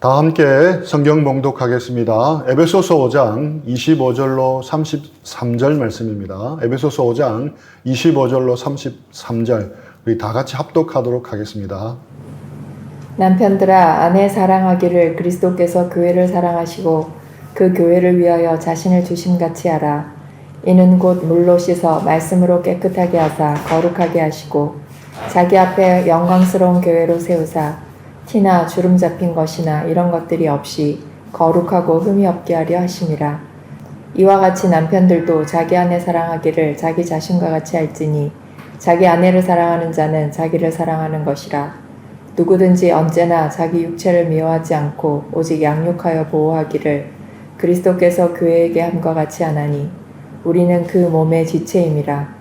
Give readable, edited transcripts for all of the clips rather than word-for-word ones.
다 함께 성경 봉독하겠습니다. 에베소서 5장 25절로 33절 말씀입니다. 에베소서 5장 25절로 33절 우리 다 같이 합독하도록 하겠습니다. 남편들아, 아내 사랑하기를 그리스도께서 교회를 사랑하시고 그 교회를 위하여 자신을 주심같이 하라. 이는 곧 물로 씻어 말씀으로 깨끗하게 하사 거룩하게 하시고 자기 앞에 영광스러운 교회로 세우사 티나 주름 잡힌 것이나 이런 것들이 없이 거룩하고 흠이 없게 하려 하심이라. 이와 같이 남편들도 자기 아내 사랑하기를 자기 자신과 같이 할지니 자기 아내를 사랑하는 자는 자기를 사랑하는 것이라. 누구든지 언제나 자기 육체를 미워하지 않고 오직 양육하여 보호하기를 그리스도께서 교회에게 함과 같이 하나니 우리는 그 몸의 지체임이라.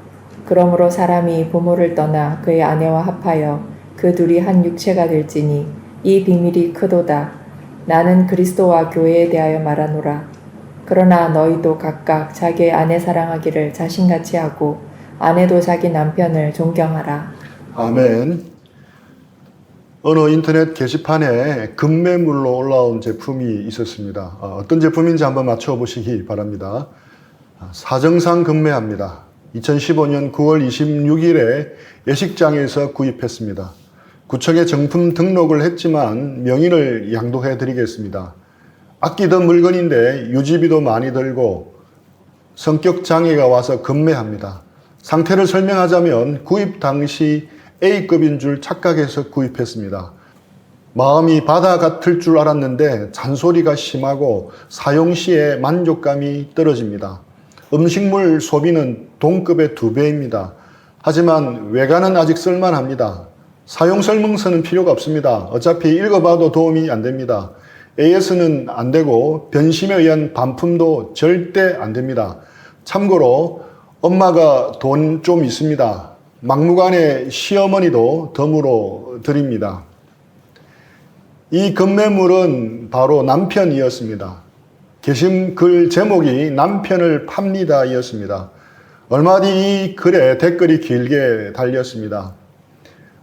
그러므로 사람이 부모를 떠나 그의 아내와 합하여 그 둘이 한 육체가 될지니 이 비밀이 크도다. 나는 그리스도와 교회에 대하여 말하노라. 그러나 너희도 각각 자기의 아내 사랑하기를 자신같이 하고 아내도 자기 남편을 존경하라. 아멘. 어느 인터넷 게시판에 급매물로 올라온 제품이 있었습니다. 어떤 제품인지 한번 맞춰보시기 바랍니다. 사정상 급매합니다. 2015년 9월 26일에 예식장에서 구입했습니다. 구청에 정품 등록을 했지만 명의를 양도해 드리겠습니다. 아끼던 물건인데 유지비도 많이 들고 성격 장애가 와서 급매합니다. 상태를 설명하자면 구입 당시 A급인 줄 착각해서 구입했습니다. 마음이 바다 같을 줄 알았는데 잔소리가 심하고 사용 시에 만족감이 떨어집니다. 음식물 소비는 동급의 2배입니다. 하지만 외관은 아직 쓸만합니다. 사용 설명서는 필요가 없습니다. 어차피 읽어봐도 도움이 안 됩니다. AS는 안 되고 변심에 의한 반품도 절대 안 됩니다. 참고로 엄마가 돈 좀 있습니다. 막무가내 시어머니도 덤으로 드립니다. 이 급매물은 바로 남편이었습니다. 게시글 제목이 남편을 팝니다 이었습니다. 얼마 뒤 이 글에 댓글이 길게 달렸습니다.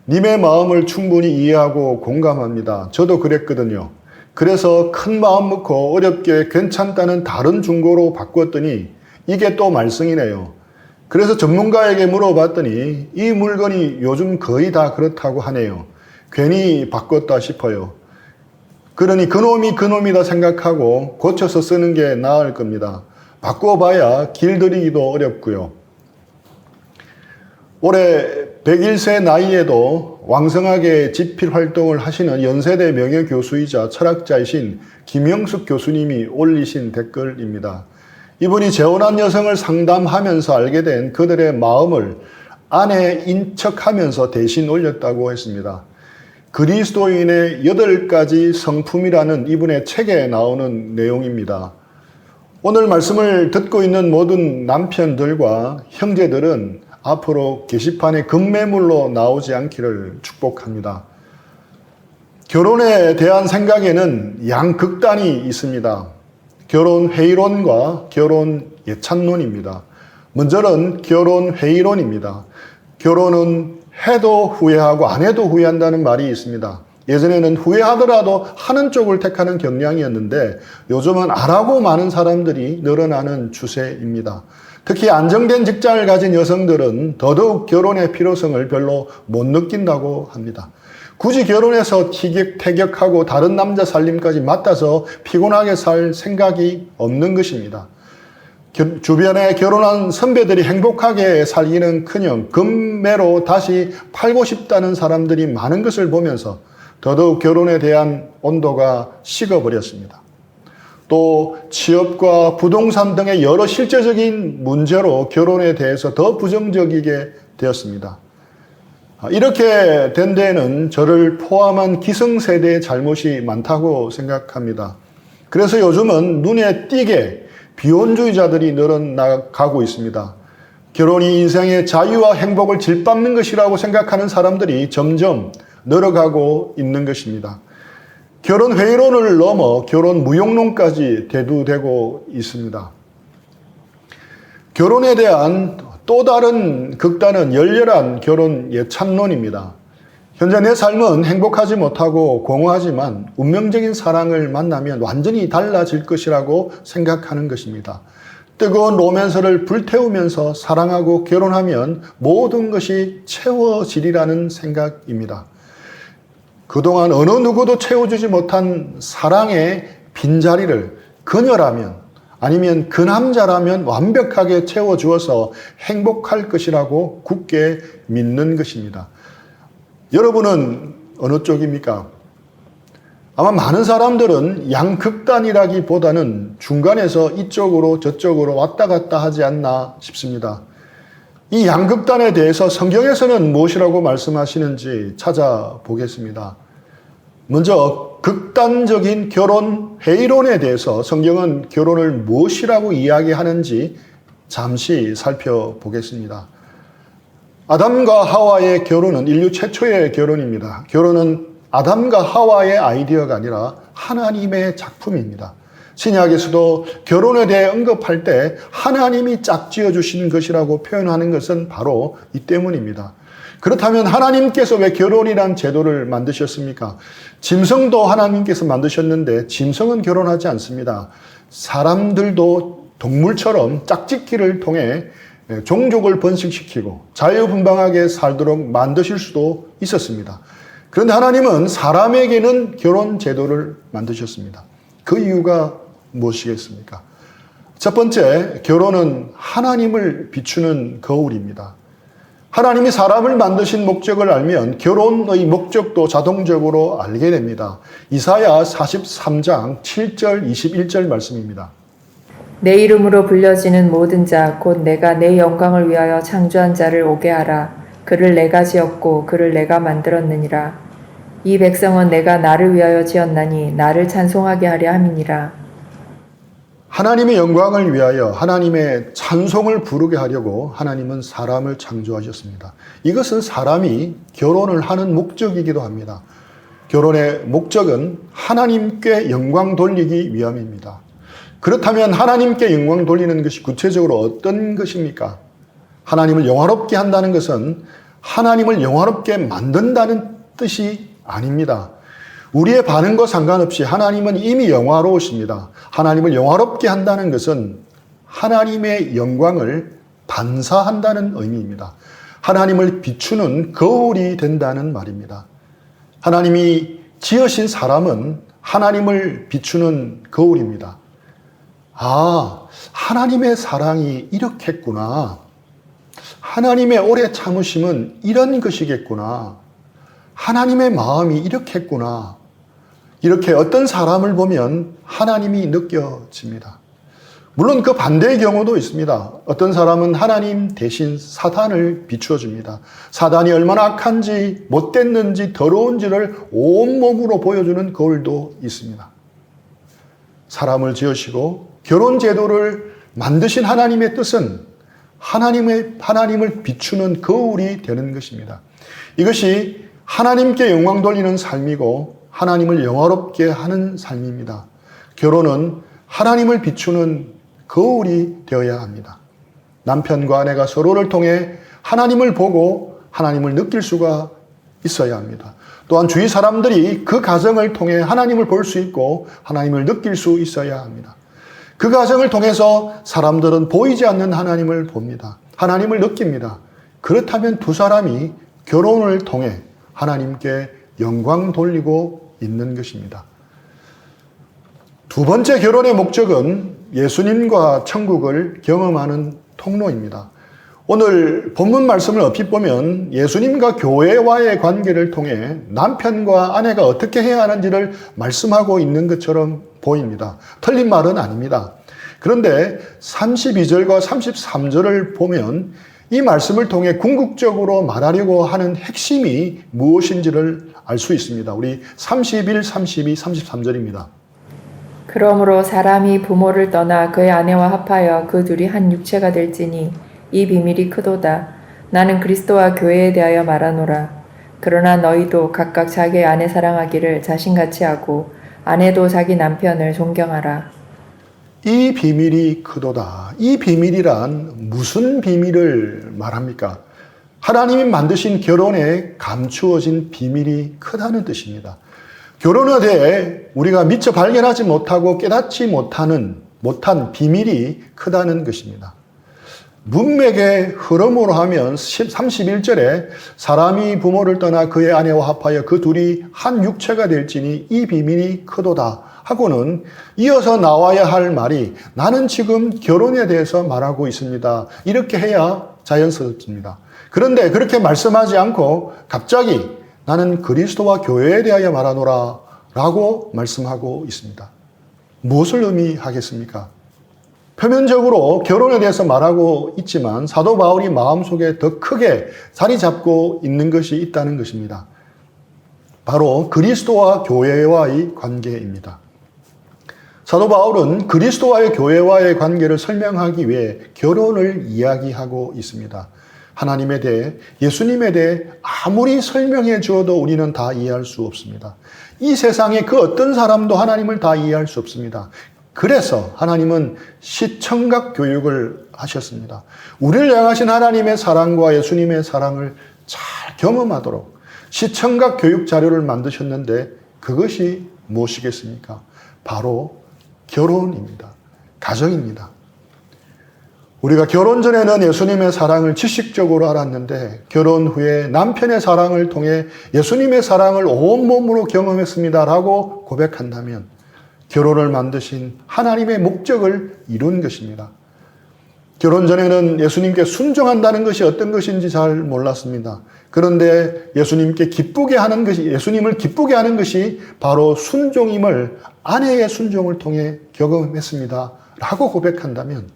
님의 마음을 충분히 이해하고 공감합니다. 저도 그랬거든요. 그래서 큰 마음 먹고 어렵게 괜찮다는 다른 중고로 바꿨더니 이게 또 말썽이네요. 그래서 전문가에게 물어봤더니 이 물건이 요즘 거의 다 그렇다고 하네요. 괜히 바꿨다 싶어요. 그러니 그놈이다 생각하고 고쳐서 쓰는 게 나을 겁니다. 바꿔봐야 길들이기도 어렵고요. 올해 101세 나이에도 왕성하게 집필 활동을 하시는 연세대 명예교수이자 철학자이신 김영숙 교수님이 올리신 댓글입니다. 이분이 재혼한 여성을 상담하면서 알게 된 그들의 마음을 아내인 척하면서 대신 올렸다고 했습니다. 그리스도인의 8가지 성품이라는 이분의 책에 나오는 내용입니다. 오늘 말씀을 듣고 있는 모든 남편들과 형제들은 앞으로 게시판에 급매물로 나오지 않기를 축복합니다. 결혼에 대한 생각에는 양극단이 있습니다. 결혼 회의론과 결혼 예찬론입니다. 먼저는 결혼 회의론입니다. 결혼은 해도 후회하고 안 해도 후회한다는 말이 있습니다. 예전에는 후회하더라도 하는 쪽을 택하는 경향이었는데 요즘은 안 하고 많은 사람들이 늘어나는 추세입니다. 특히 안정된 직장을 가진 여성들은 더더욱 결혼의 필요성을 별로 못 느낀다고 합니다. 굳이 결혼해서 티격태격하고 다른 남자 살림까지 맡아서 피곤하게 살 생각이 없는 것입니다. 주변에 결혼한 선배들이 행복하게 살기는커녕 급매로 다시 팔고 싶다는 사람들이 많은 것을 보면서 더더욱 결혼에 대한 온도가 식어버렸습니다. 또 취업과 부동산 등의 여러 실제적인 문제로 결혼에 대해서 더 부정적이게 되었습니다. 이렇게 된 데에는 저를 포함한 기성세대의 잘못이 많다고 생각합니다. 그래서 요즘은 눈에 띄게 비혼주의자들이 늘어나가고 있습니다. 결혼이 인생의 자유와 행복을 질밟는 것이라고 생각하는 사람들이 점점 늘어가고 있는 것입니다. 결혼 회의론을 넘어 결혼 무용론까지 대두되고 있습니다. 결혼에 대한 또 다른 극단은 열렬한 결혼 예찬론입니다. 현재 내 삶은 행복하지 못하고 공허하지만 운명적인 사랑을 만나면 완전히 달라질 것이라고 생각하는 것입니다. 뜨거운 로맨스를 불태우면서 사랑하고 결혼하면 모든 것이 채워지리라는 생각입니다. 그동안 어느 누구도 채워주지 못한 사랑의 빈자리를 그녀라면 아니면 그 남자라면 완벽하게 채워주어서 행복할 것이라고 굳게 믿는 것입니다. 여러분은 어느 쪽입니까? 아마 많은 사람들은 양극단이라기보다는 중간에서 이쪽으로 저쪽으로 왔다 갔다 하지 않나 싶습니다. 이 양극단에 대해서 성경에서는 무엇이라고 말씀하시는지 찾아보겠습니다. 먼저 극단적인 결혼 회의론에 대해서 성경은 결혼을 무엇이라고 이야기하는지 잠시 살펴보겠습니다. 아담과 하와의 결혼은 인류 최초의 결혼입니다. 결혼은 아담과 하와의 아이디어가 아니라 하나님의 작품입니다. 신약에서도 결혼에 대해 언급할 때 하나님이 짝지어 주신 것이라고 표현하는 것은 바로 이 때문입니다. 그렇다면 하나님께서 왜 결혼이란 제도를 만드셨습니까? 짐승도 하나님께서 만드셨는데 짐승은 결혼하지 않습니다. 사람들도 동물처럼 짝짓기를 통해 종족을 번식시키고 자유분방하게 살도록 만드실 수도 있었습니다. 그런데 하나님은 사람에게는 결혼 제도를 만드셨습니다. 그 이유가 무엇이겠습니까? 첫 번째, 결혼은 하나님을 비추는 거울입니다. 하나님이 사람을 만드신 목적을 알면 결혼의 목적도 자동적으로 알게 됩니다. 이사야 43장 7절 21절 말씀입니다. 내 이름으로 불려지는 모든 자 곧 내가 내 영광을 위하여 창조한 자를 오게 하라. 그를 내가 지었고 그를 내가 만들었느니라. 이 백성은 내가 나를 위하여 지었나니 나를 찬송하게 하려 함이니라. 하나님의 영광을 위하여 하나님의 찬송을 부르게 하려고 하나님은 사람을 창조하셨습니다. 이것은 사람이 결혼을 하는 목적이기도 합니다. 결혼의 목적은 하나님께 영광 돌리기 위함입니다. 그렇다면 하나님께 영광 돌리는 것이 구체적으로 어떤 것입니까? 하나님을 영화롭게 한다는 것은 하나님을 영화롭게 만든다는 뜻이 아닙니다. 우리의 반응과 상관없이 하나님은 이미 영화로우십니다. 하나님을 영화롭게 한다는 것은 하나님의 영광을 반사한다는 의미입니다. 하나님을 비추는 거울이 된다는 말입니다. 하나님이 지으신 사람은 하나님을 비추는 거울입니다. 아, 하나님의 사랑이 이렇겠구나. 하나님의 오래 참으심은 이런 것이겠구나. 하나님의 마음이 이렇겠구나. 이렇게 어떤 사람을 보면 하나님이 느껴집니다. 물론 그 반대의 경우도 있습니다. 어떤 사람은 하나님 대신 사단을 비추어 줍니다. 사단이 얼마나 악한지, 못됐는지, 더러운지를 온몸으로 보여주는 거울도 있습니다. 사람을 지으시고 결혼 제도를 만드신 하나님의 뜻은 하나님을 비추는 거울이 되는 것입니다. 이것이 하나님께 영광 돌리는 삶이고 하나님을 영화롭게 하는 삶입니다. 결혼은 하나님을 비추는 거울이 되어야 합니다. 남편과 아내가 서로를 통해 하나님을 보고 하나님을 느낄 수가 있어야 합니다. 또한 주위 사람들이 그 가정을 통해 하나님을 볼 수 있고 하나님을 느낄 수 있어야 합니다. 그 가정을 통해서 사람들은 보이지 않는 하나님을 봅니다. 하나님을 느낍니다. 그렇다면 두 사람이 결혼을 통해 하나님께 영광 돌리고 있는 것입니다. 두 번째 결혼의 목적은 예수님과 천국을 경험하는 통로입니다. 오늘 본문 말씀을 얼핏 보면 예수님과 교회와의 관계를 통해 남편과 아내가 어떻게 해야 하는지를 말씀하고 있는 것처럼 보입니다. 틀린 말은 아닙니다. 그런데 32절과 33절을 보면 이 말씀을 통해 궁극적으로 말하려고 하는 핵심이 무엇인지를 알 수 있습니다. 우리 31, 32, 33절입니다. 그러므로 사람이 부모를 떠나 그의 아내와 합하여 그 둘이 한 육체가 될지니 이 비밀이 크도다. 나는 그리스도와 교회에 대하여 말하노라. 그러나 너희도 각각 자기의 아내 사랑하기를 자신같이 하고 아내도 자기 남편을 존경하라. 이 비밀이 크도다. 이 비밀이란 무슨 비밀을 말합니까? 하나님이 만드신 결혼에 감추어진 비밀이 크다는 뜻입니다. 결혼에 대해 우리가 미처 발견하지 못하고 깨닫지 못한 비밀이 크다는 것입니다. 문맥의 흐름으로 하면 31절에 사람이 부모를 떠나 그의 아내와 합하여 그 둘이 한 육체가 될지니 이 비밀이 크도다 하고는 이어서 나와야 할 말이 나는 지금 결혼에 대해서 말하고 있습니다. 이렇게 해야 자연스럽습니다. 그런데 그렇게 말씀하지 않고 갑자기 나는 그리스도와 교회에 대하여 말하노라 라고 말씀하고 있습니다. 무엇을 의미하겠습니까? 표면적으로 결혼에 대해서 말하고 있지만 사도 바울이 마음속에 더 크게 자리 잡고 있는 것이 있다는 것입니다. 바로 그리스도와 교회와의 관계입니다. 사도 바울은 그리스도와의 교회와의 관계를 설명하기 위해 결혼을 이야기하고 있습니다. 하나님에 대해, 예수님에 대해 아무리 설명해 주어도 우리는 다 이해할 수 없습니다. 이 세상에 그 어떤 사람도 하나님을 다 이해할 수 없습니다. 그래서 하나님은 시청각 교육을 하셨습니다. 우리를 향하신 하나님의 사랑과 예수님의 사랑을 잘 경험하도록 시청각 교육 자료를 만드셨는데 그것이 무엇이겠습니까? 바로 결혼입니다. 가정입니다. 우리가 결혼 전에는 예수님의 사랑을 지식적으로 알았는데 결혼 후에 남편의 사랑을 통해 예수님의 사랑을 온몸으로 경험했습니다라고 고백한다면 결혼을 만드신 하나님의 목적을 이룬 것입니다. 결혼 전에는 예수님께 순종한다는 것이 어떤 것인지 잘 몰랐습니다. 그런데 예수님을 기쁘게 하는 것이 바로 순종임을 아내의 순종을 통해 경험했습니다. 라고 고백한다면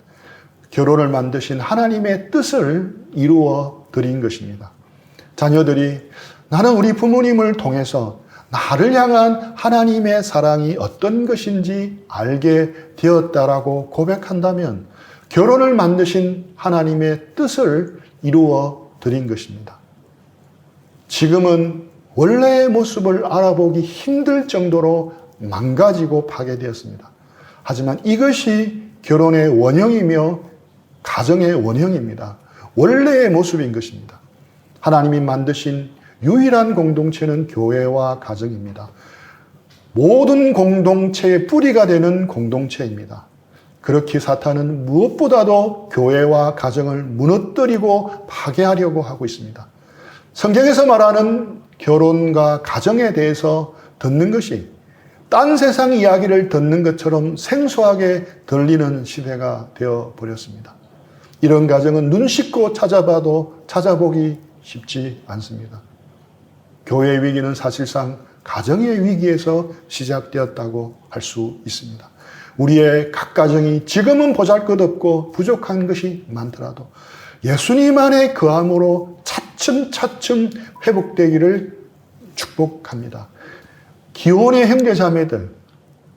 결혼을 만드신 하나님의 뜻을 이루어 드린 것입니다. 자녀들이 나는 우리 부모님을 통해서 나를 향한 하나님의 사랑이 어떤 것인지 알게 되었다라고 고백한다면 결혼을 만드신 하나님의 뜻을 이루어 드린 것입니다. 지금은 원래의 모습을 알아보기 힘들 정도로 망가지고 파괴되었습니다. 하지만 이것이 결혼의 원형이며 가정의 원형입니다. 원래의 모습인 것입니다. 하나님이 만드신 유일한 공동체는 교회와 가정입니다. 모든 공동체의 뿌리가 되는 공동체입니다. 그렇게 사탄은 무엇보다도 교회와 가정을 무너뜨리고 파괴하려고 하고 있습니다. 성경에서 말하는 결혼과 가정에 대해서 듣는 것이 딴 세상 이야기를 듣는 것처럼 생소하게 들리는 시대가 되어버렸습니다. 이런 가정은 눈 씻고 찾아봐도 찾아보기 쉽지 않습니다. 교회의 위기는 사실상 가정의 위기에서 시작되었다고 할 수 있습니다. 우리의 각 가정이 지금은 보잘것없고 부족한 것이 많더라도 예수님 안에 거함으로 차츰차츰 회복되기를 축복합니다. 기혼의 형제자매들,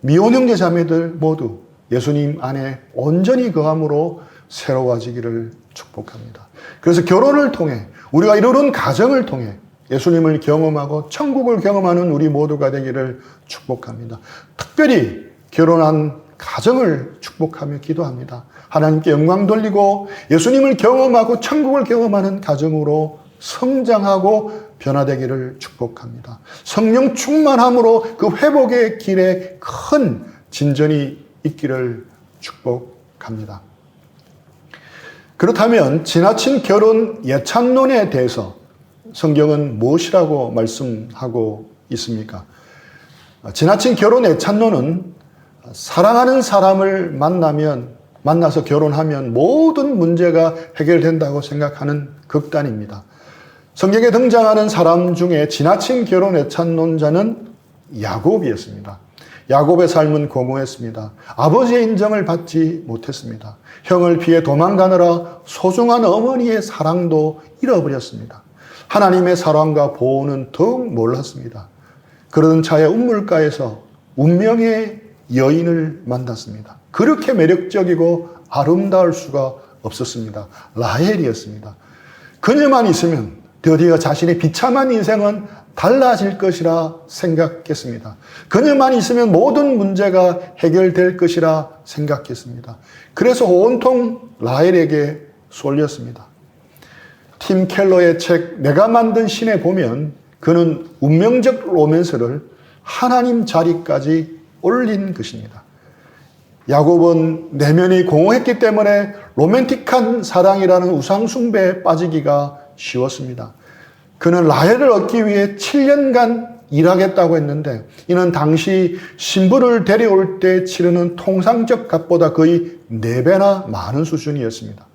미혼 형제자매들 모두 예수님 안에 온전히 거함으로 새로워지기를 축복합니다. 그래서 결혼을 통해 우리가 이루는 가정을 통해 예수님을 경험하고 천국을 경험하는 우리 모두가 되기를 축복합니다. 특별히 결혼한 가정을 축복하며 기도합니다. 하나님께 영광 돌리고 예수님을 경험하고 천국을 경험하는 가정으로 성장하고 변화되기를 축복합니다. 성령 충만함으로 그 회복의 길에 큰 진전이 있기를 축복합니다. 그렇다면 지나친 결혼 예찬론에 대해서 성경은 무엇이라고 말씀하고 있습니까? 지나친 결혼 예찬론은 사랑하는 사람을 만나서 결혼하면 모든 문제가 해결된다고 생각하는 극단입니다. 성경에 등장하는 사람 중에 지나친 결혼 애찬론자는 야곱이었습니다. 야곱의 삶은 공허했습니다. 아버지의 인정을 받지 못했습니다. 형을 피해 도망가느라 소중한 어머니의 사랑도 잃어버렸습니다. 하나님의 사랑과 보호는 더욱 몰랐습니다. 그러던 차에 운물가에서 운명의 여인을 만났습니다. 그렇게 매력적이고 아름다울 수가 없었습니다. 라헬이었습니다. 그녀만 있으면 드디어 자신의 비참한 인생은 달라질 것이라 생각했습니다. 그녀만 있으면 모든 문제가 해결될 것이라 생각했습니다. 그래서 온통 라헬에게 쏠렸습니다. 팀 켈러의 책 내가 만든 신에 보면 그는 운명적 로맨스를 하나님 자리까지 올린 것입니다. 야곱은 내면이 공허했기 때문에 로맨틱한 사랑이라는 우상숭배에 빠지기가 쉬웠습니다. 그는 라헬을 얻기 위해 7년간 일하겠다고 했는데 이는 당시 신부를 데려올 때 치르는 통상적 값보다 거의 4배나 많은 수준이었습니다.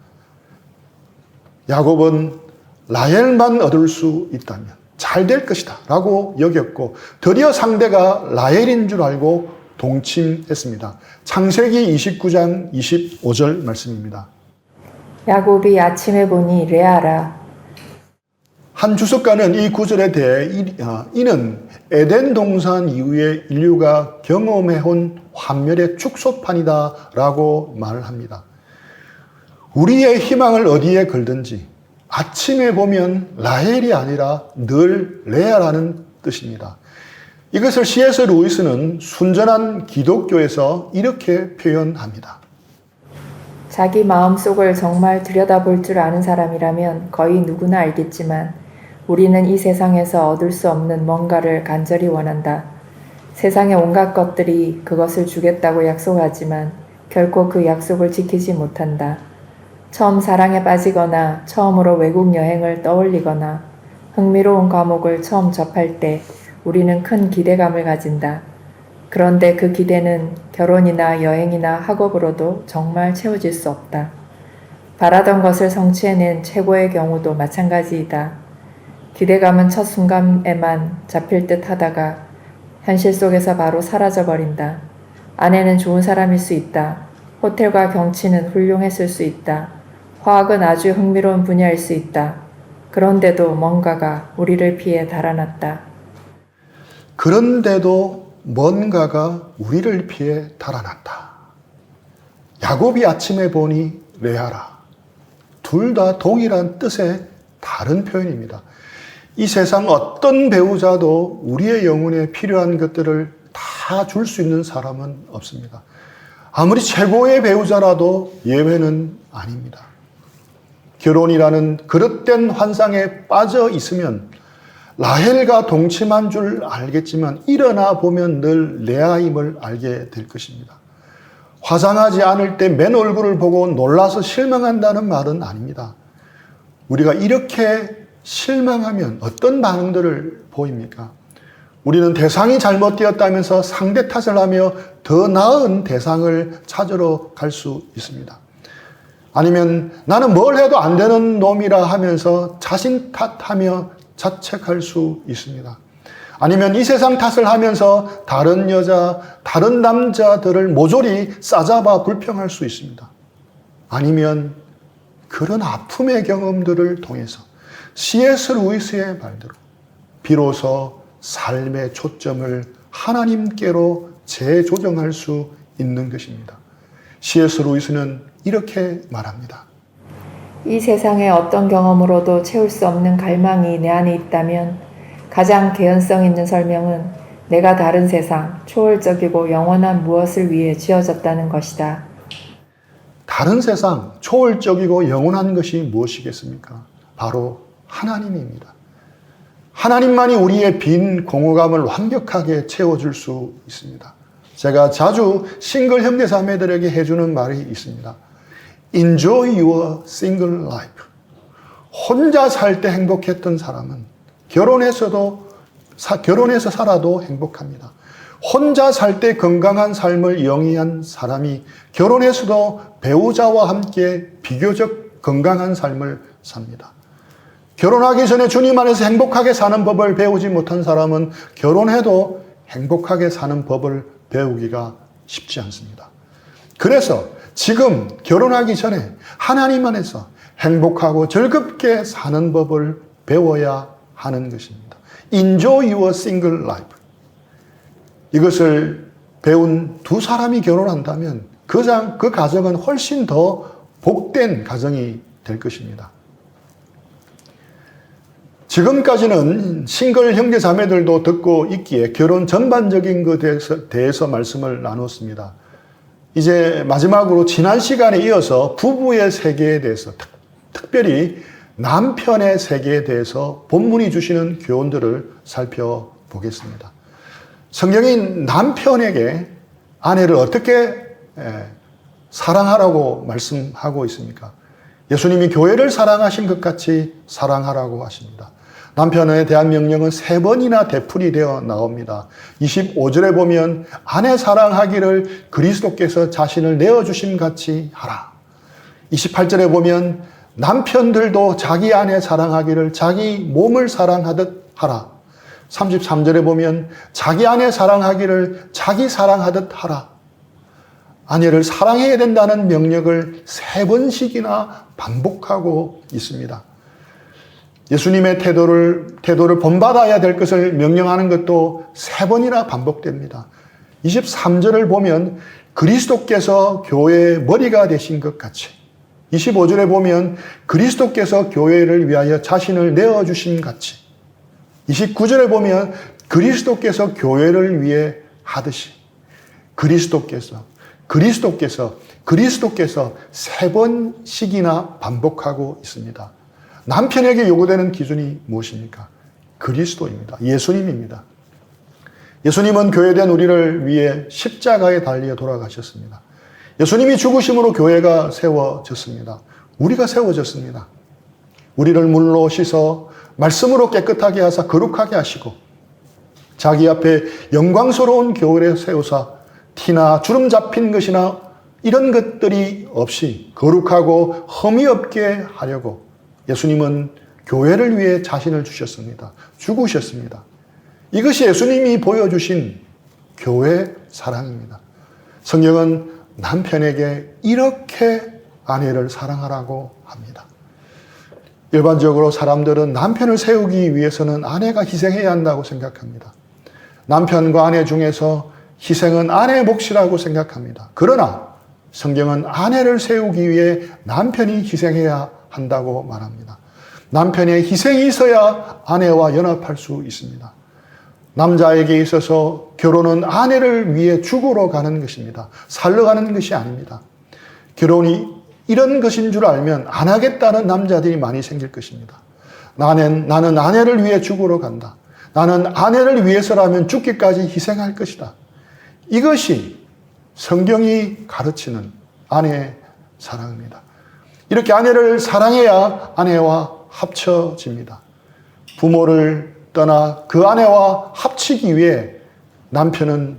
야곱은 라헬만 얻을 수 있다면 잘 될 것이다 라고 여겼고 드디어 상대가 라헬인 줄 알고 동침했습니다. 창세기 29장 25절 말씀입니다. 야곱이 아침에 보니 레아라. 한 주석가는 이 구절에 대해 이는 에덴 동산 이후에 인류가 경험해온 환멸의 축소판이다 라고 말을 합니다. 우리의 희망을 어디에 걸든지 아침에 보면 라헬이 아니라 늘 레아라는 뜻입니다. 이것을 C.S. 루이스는 순전한 기독교에서 이렇게 표현합니다. 자기 마음속을 정말 들여다볼 줄 아는 사람이라면 거의 누구나 알겠지만 우리는 이 세상에서 얻을 수 없는 뭔가를 간절히 원한다. 세상의 온갖 것들이 그것을 주겠다고 약속하지만 결코 그 약속을 지키지 못한다. 처음 사랑에 빠지거나 처음으로 외국 여행을 떠올리거나 흥미로운 과목을 처음 접할 때 우리는 큰 기대감을 가진다. 그런데 그 기대는 결혼이나 여행이나 학업으로도 정말 채워질 수 없다. 바라던 것을 성취해낸 최고의 경우도 마찬가지이다. 기대감은 첫 순간에만 잡힐 듯 하다가 현실 속에서 바로 사라져버린다. 아내는 좋은 사람일 수 있다. 호텔과 경치는 훌륭했을 수 있다. 화학은 아주 흥미로운 분야일 수 있다. 그런데도 뭔가가 우리를 피해 달아났다. 그런데도 뭔가가 우리를 피해 달아났다. 야곱이 아침에 보니 레아라. 둘 다 동일한 뜻의 다른 표현입니다. 이 세상 어떤 배우자도 우리의 영혼에 필요한 것들을 다 줄 수 있는 사람은 없습니다. 아무리 최고의 배우자라도 예외는 아닙니다. 결혼이라는 그릇된 환상에 빠져 있으면 라헬과 동침한 줄 알겠지만 일어나 보면 늘 레아임을 알게 될 것입니다. 화장하지 않을 때 맨 얼굴을 보고 놀라서 실망한다는 말은 아닙니다. 우리가 이렇게 실망하면 어떤 반응들을 보입니까? 우리는 대상이 잘못되었다면서 상대 탓을 하며 더 나은 대상을 찾으러 갈 수 있습니다. 아니면 나는 뭘 해도 안 되는 놈이라 하면서 자신 탓하며 자책할 수 있습니다. 아니면 이 세상 탓을 하면서 다른 여자, 다른 남자들을 모조리 싸잡아 불평할 수 있습니다. 아니면 그런 아픔의 경험들을 통해서 C.S. 루이스의 말대로 비로소 삶의 초점을 하나님께로 재조정할 수 있는 것입니다. C.S. 루이스는 이렇게 말합니다. 이 세상의 어떤 경험으로도 채울 수 없는 갈망이 내 안에 있다면 가장 개연성 있는 설명은 내가 다른 세상, 초월적이고 영원한 무엇을 위해 지어졌다는 것이다. 다른 세상, 초월적이고 영원한 것이 무엇이겠습니까? 바로 하나님입니다. 하나님만이 우리의 빈 공허감을 완벽하게 채워줄 수 있습니다. 제가 자주 싱글 형제자매들에게 해주는 말이 있습니다. Enjoy your single life. 혼자 살 때 행복했던 사람은 결혼해서 살아도 행복합니다. 혼자 살 때 건강한 삶을 영위한 사람이 결혼해서도 배우자와 함께 비교적 건강한 삶을 삽니다. 결혼하기 전에 주님 안에서 행복하게 사는 법을 배우지 못한 사람은 결혼해도 행복하게 사는 법을 배우기가 쉽지 않습니다. 그래서 지금 결혼하기 전에 하나님 안에서 행복하고 즐겁게 사는 법을 배워야 하는 것입니다. Enjoy your single life. 이것을 배운 두 사람이 결혼한다면 그 가정은 훨씬 더 복된 가정이 될 것입니다. 지금까지는 싱글 형제 자매들도 듣고 있기에 결혼 전반적인 것에 대해서 말씀을 나눴습니다. 이제 마지막으로 지난 시간에 이어서 부부의 세계에 대해서 특별히 남편의 세계에 대해서 본문이 주시는 교훈들을 살펴보겠습니다. 성경이 남편에게 아내를 어떻게 사랑하라고 말씀하고 있습니까? 예수님이 교회를 사랑하신 것 같이 사랑하라고 하십니다. 남편에 대한 명령은 3번이나 되풀이 되어 나옵니다. 25절에 보면 아내 사랑하기를 그리스도께서 자신을 내어주심 같이 하라. 28절에 보면 남편들도 자기 아내 사랑하기를 자기 몸을 사랑하듯 하라. 33절에 보면 자기 아내 사랑하기를 자기 사랑하듯 하라. 아내를 사랑해야 된다는 명령을 3번씩이나 반복하고 있습니다. 예수님의 태도를 본받아야 될 것을 명령하는 것도 3번이나 반복됩니다. 23절을 보면 그리스도께서 교회의 머리가 되신 것 같이, 25절에 보면 그리스도께서 교회를 위하여 자신을 내어주신 같이, 29절에 보면 그리스도께서 교회를 위해 하듯이, 그리스도께서 3번씩이나 반복하고 있습니다. 남편에게 요구되는 기준이 무엇입니까? 그리스도입니다. 예수님입니다. 예수님은 교회된 우리를 위해 십자가에 달려 돌아가셨습니다. 예수님이 죽으심으로 교회가 세워졌습니다. 우리가 세워졌습니다. 우리를 물로 씻어 말씀으로 깨끗하게 하사 거룩하게 하시고 자기 앞에 영광스러운 교회에 세우사 티나 주름 잡힌 것이나 이런 것들이 없이 거룩하고 흠이 없게 하려고 예수님은 교회를 위해 자신을 주셨습니다. 죽으셨습니다. 이것이 예수님이 보여주신 교회 사랑입니다. 성경은 남편에게 이렇게 아내를 사랑하라고 합니다. 일반적으로 사람들은 남편을 세우기 위해서는 아내가 희생해야 한다고 생각합니다. 남편과 아내 중에서 희생은 아내의 몫이라고 생각합니다. 그러나 성경은 아내를 세우기 위해 남편이 희생해야 한다고 말합니다. 남편의 희생이 있어야 아내와 연합할 수 있습니다. 남자에게 있어서 결혼은 아내를 위해 죽으러 가는 것입니다. 살러 가는 것이 아닙니다. 결혼이 이런 것인 줄 알면 안 하겠다는 남자들이 많이 생길 것입니다. 나는 아내를 위해 죽으러 간다. 나는 아내를 위해서라면 죽기까지 희생할 것이다. 이것이 성경이 가르치는 아내의 사랑입니다. 이렇게 아내를 사랑해야 아내와 합쳐집니다. 부모를 떠나 그 아내와 합치기 위해 남편은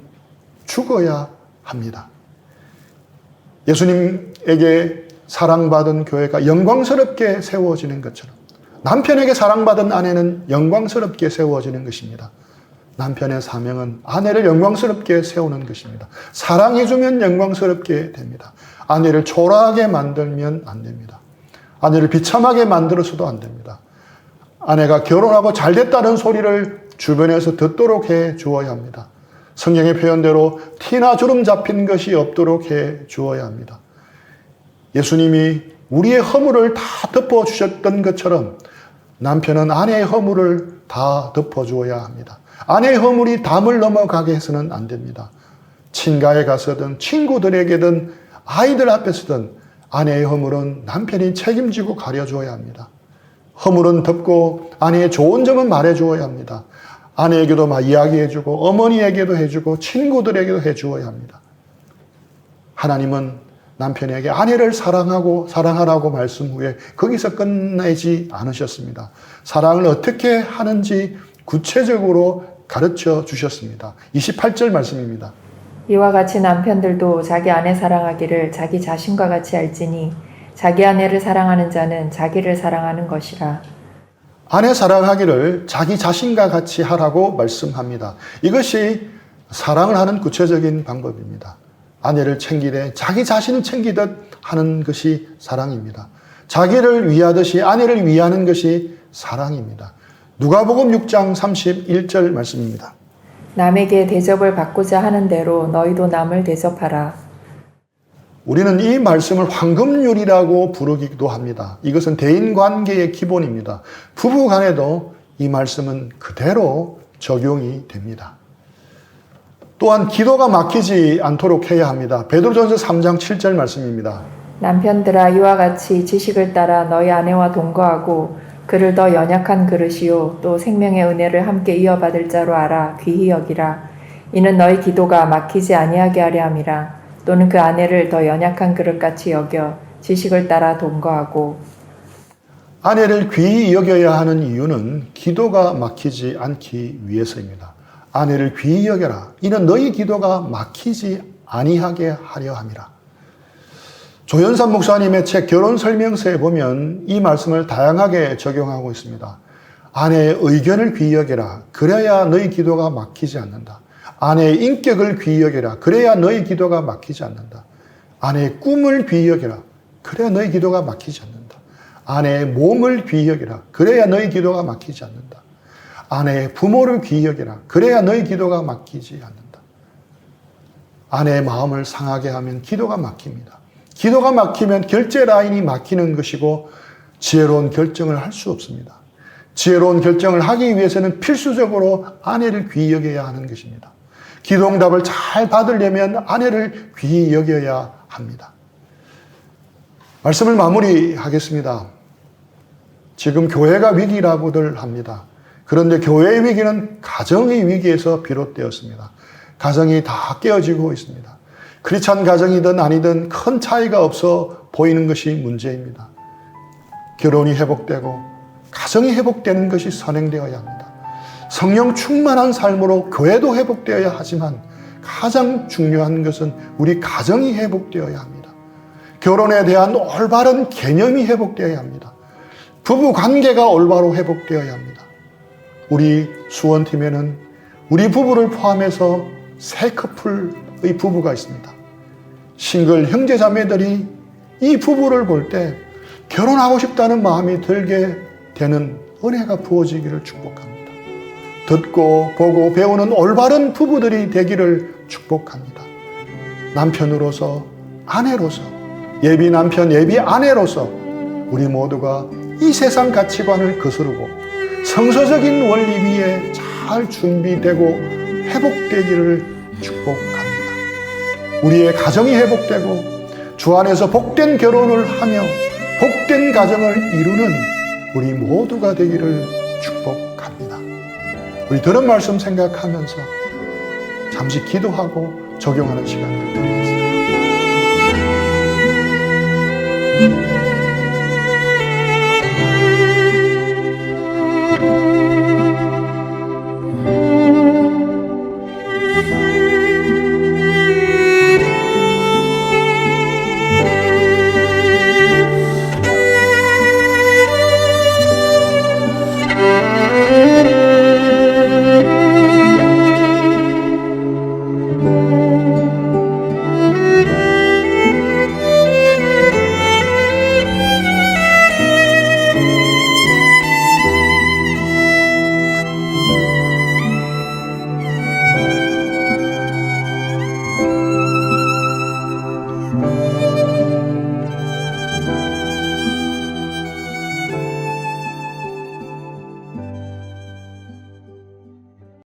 죽어야 합니다. 예수님에게 사랑받은 교회가 영광스럽게 세워지는 것처럼 남편에게 사랑받은 아내는 영광스럽게 세워지는 것입니다. 남편의 사명은 아내를 영광스럽게 세우는 것입니다. 사랑해주면 영광스럽게 됩니다. 아내를 초라하게 만들면 안 됩니다. 아내를 비참하게 만들어서도 안 됩니다. 아내가 결혼하고 잘됐다는 소리를 주변에서 듣도록 해 주어야 합니다. 성경의 표현대로 티나 주름 잡힌 것이 없도록 해 주어야 합니다. 예수님이 우리의 허물을 다 덮어주셨던 것처럼 남편은 아내의 허물을 다 덮어주어야 합니다. 아내의 허물이 담을 넘어가게 해서는 안 됩니다. 친가에 가서든 친구들에게든 아이들 앞에서든 아내의 허물은 남편이 책임지고 가려주어야 합니다. 허물은 덮고 아내의 좋은 점은 말해주어야 합니다. 아내에게도 막 이야기해주고 어머니에게도 해주고 친구들에게도 해주어야 합니다. 하나님은 남편에게 아내를 사랑하라고 말씀 후에 거기서 끝내지 않으셨습니다. 사랑을 어떻게 하는지 구체적으로 가르쳐 주셨습니다. 28절 말씀입니다. 이와 같이 남편들도 자기 아내 사랑하기를 자기 자신과 같이 알지니 자기 아내를 사랑하는 자는 자기를 사랑하는 것이라. 아내 사랑하기를 자기 자신과 같이 하라고 말씀합니다. 이것이 사랑을 하는 구체적인 방법입니다. 아내를 챙기되 자기 자신을 챙기듯 하는 것이 사랑입니다. 자기를 위하듯이 아내를 위하는 것이 사랑입니다. 누가복음 6장 31절 말씀입니다. 남에게 대접을 받고자 하는 대로 너희도 남을 대접하라. 우리는 이 말씀을 황금률이라고 부르기도 합니다. 이것은 대인관계의 기본입니다. 부부 간에도 이 말씀은 그대로 적용이 됩니다. 또한 기도가 막히지 않도록 해야 합니다. 베드로전서 3장 7절 말씀입니다. 남편들아 이와 같이 지식을 따라 너희 아내와 동거하고 그를 더 연약한 그릇이요 또 생명의 은혜를 함께 이어받을 자로 알아 귀히 여기라. 이는 너희 기도가 막히지 아니하게 하려 함이라. 또는 그 아내를 더 연약한 그릇같이 여겨 지식을 따라 동거하고. 아내를 귀히 여겨야 하는 이유는 기도가 막히지 않기 위해서입니다. 아내를 귀히 여겨라. 이는 너희 기도가 막히지 아니하게 하려 함이라. 조연산 목사님의 책 결혼 설명서에 보면 이 말씀을 다양하게 적용하고 있습니다. 아내의 의견을 귀히 여겨라. 그래야 너희 기도가 막히지 않는다. 아내의 인격을 귀히 여겨라. 그래야 너희 기도가 막히지 않는다. 아내의 꿈을 귀히 여겨라. 그래야 너희 기도가 막히지 않는다. 아내의 몸을 귀히 여겨라. 그래야 너희 기도가 막히지 않는다. 아내의 부모를 귀히 여겨라. 그래야 너희 기도가 막히지 않는다. 아내의 마음을 상하게 하면 기도가 막힙니다. 기도가 막히면 결제 라인이 막히는 것이고 지혜로운 결정을 할 수 없습니다. 지혜로운 결정을 하기 위해서는 필수적으로 아내를 귀히 여겨야 하는 것입니다. 기도응답을 잘 받으려면 아내를 귀히 여겨야 합니다. 말씀을 마무리하겠습니다. 지금 교회가 위기라고들 합니다. 그런데 교회의 위기는 가정의 위기에서 비롯되었습니다. 가정이 다 깨어지고 있습니다. 크리스찬 가정이든 아니든 큰 차이가 없어 보이는 것이 문제입니다. 결혼이 회복되고 가정이 회복되는 것이 선행되어야 합니다. 성령 충만한 삶으로 교회도 회복되어야 하지만 가장 중요한 것은 우리 가정이 회복되어야 합니다. 결혼에 대한 올바른 개념이 회복되어야 합니다. 부부 관계가 올바로 회복되어야 합니다. 우리 수원팀에는 우리 부부를 포함해서 3커플의 부부가 있습니다. 싱글 형제자매들이 이 부부를 볼 때 결혼하고 싶다는 마음이 들게 되는 은혜가 부어지기를 축복합니다. 듣고 보고 배우는 올바른 부부들이 되기를 축복합니다. 남편으로서 아내로서 예비 남편 예비 아내로서 우리 모두가 이 세상 가치관을 거스르고 성서적인 원리 위에 잘 준비되고 회복되기를 축복합니다. 우리의 가정이 회복되고 주 안에서 복된 결혼을 하며 복된 가정을 이루는 우리 모두가 되기를 축복합니다. 우리 들은 말씀 생각하면서 잠시 기도하고 적용하는 시간을